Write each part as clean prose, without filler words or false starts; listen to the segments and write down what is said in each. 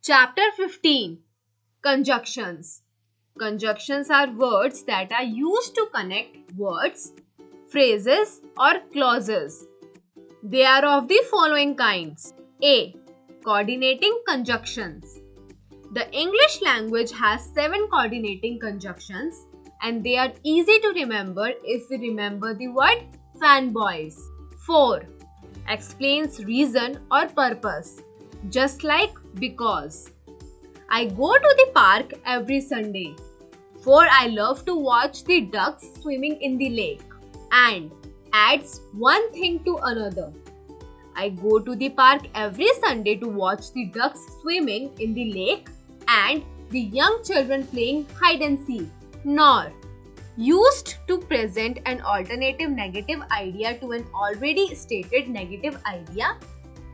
Chapter 15. Conjunctions. Conjunctions are words that are used to connect words, phrases, or clauses. They are of the following kinds. A. Coordinating conjunctions. The English language has 7 coordinating conjunctions and they are easy to remember if we remember the word fanboys. 4. Explains reason or purpose, just like because. I go to the park every Sunday, for I love to watch the ducks swimming in the lake, and adds one thing to another. I go to the park every Sunday to watch the ducks swimming in the lake and the young children playing hide and seek. Nor. Used to present an alternative negative idea to an already stated negative idea.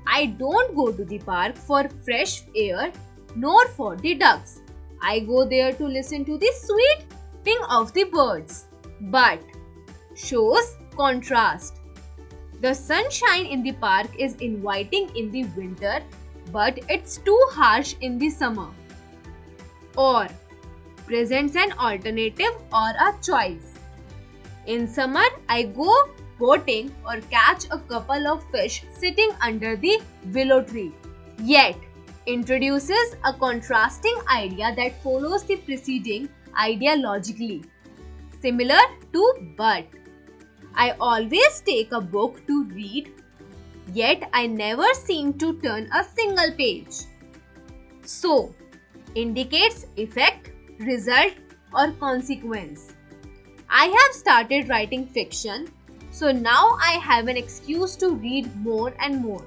I don't go to the park for fresh air nor for the ducks. I go there to listen to the sweet ping of the birds. But shows contrast. The sunshine in the park is inviting in the winter, but it's too harsh in the summer. Or presents an alternative or a choice. In summer, I go boating or catch a couple of fish sitting under the willow tree. Yet, introduces a contrasting idea that follows the preceding idea logically. Similar to but. I always take a book to read, yet I never seem to turn a single page. So, indicates effect, result, or consequence. I have started writing fiction, so now I have an excuse to read more and more.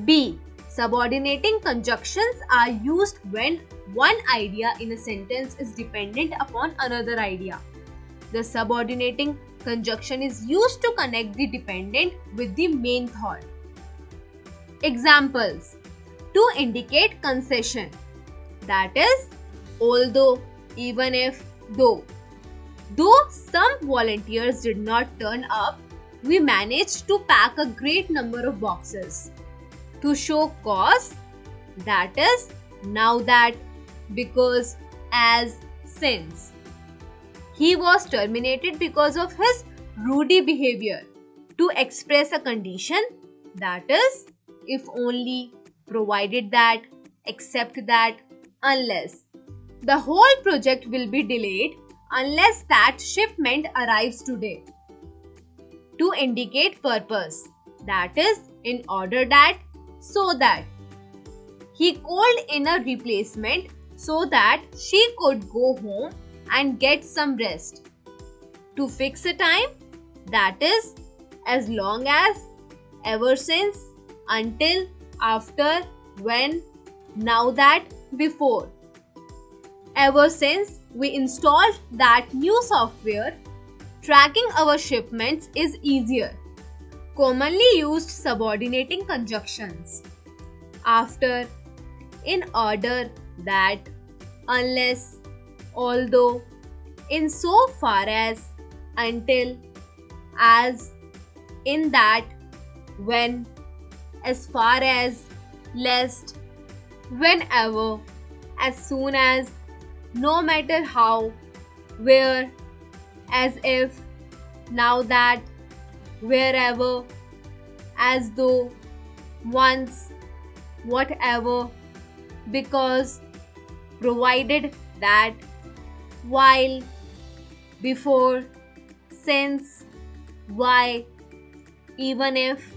B. Subordinating conjunctions are used when one idea in a sentence is dependent upon another idea. The subordinating conjunction is used to connect the dependent with the main thought. Examples. To indicate concession. That is, although, even if, though. Though some volunteers did not turn up, we managed to pack a great number of boxes. To show cause. That is, now that, because, as, since. He was terminated because of his rude behavior. To express a condition. That is, if only, provided that, except that, unless. The whole project will be delayed unless that shipment arrives today. To indicate purpose. That is, in order that, so that. He called in a replacement so that she could go home and get some rest. To fix a time. That is, as long as, ever since, until, after, when, now that, before. Ever since we installed that new software, tracking our shipments is easier. Commonly used subordinating conjunctions. After, in order that, unless, although, in so far as, until, as, in that, when, as far as, lest, whenever, as soon as, no matter how, where, as if, now that, wherever, as though, once, whatever, because, provided that, while, before, since, why, even if,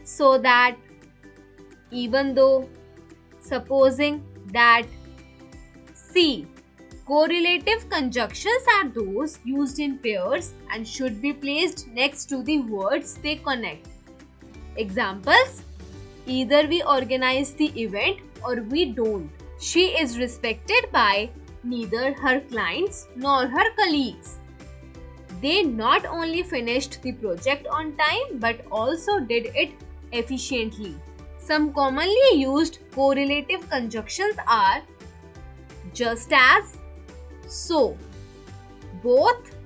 so that, even though, supposing that. C. Correlative conjunctions are those used in pairs and should be placed next to the words they connect. Examples. Either we organize the event or we don't. She is respected by neither her clients nor her colleagues. They not only finished the project on time but also did it efficiently. Some commonly used correlative conjunctions are just as, so, both,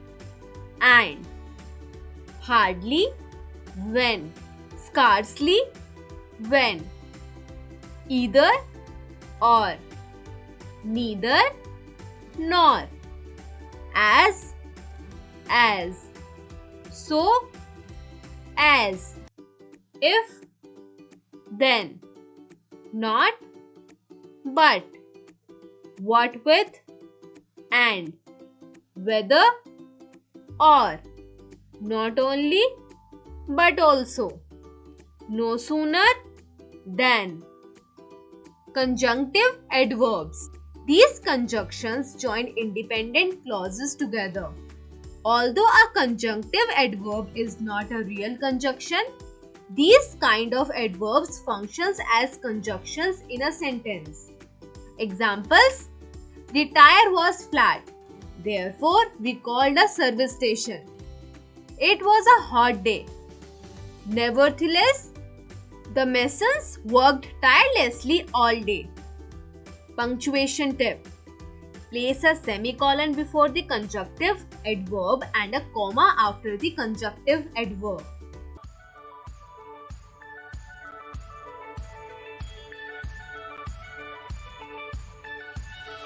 and, hardly, when, scarcely, when, either, or, neither, nor. As, so, as. If, then. Not, but. What with, and. Whether, or. Not only, but also. No sooner than. Conjunctive adverbs. These conjunctions join independent clauses together. Although a conjunctive adverb is not a real conjunction, these kind of adverbs functions as conjunctions in a sentence. Examples: the tire was flat, therefore we called a service station. It was a hot day. Nevertheless, the masons worked tirelessly all day. Punctuation tip: place a semicolon before the conjunctive adverb and a comma after the conjunctive adverb.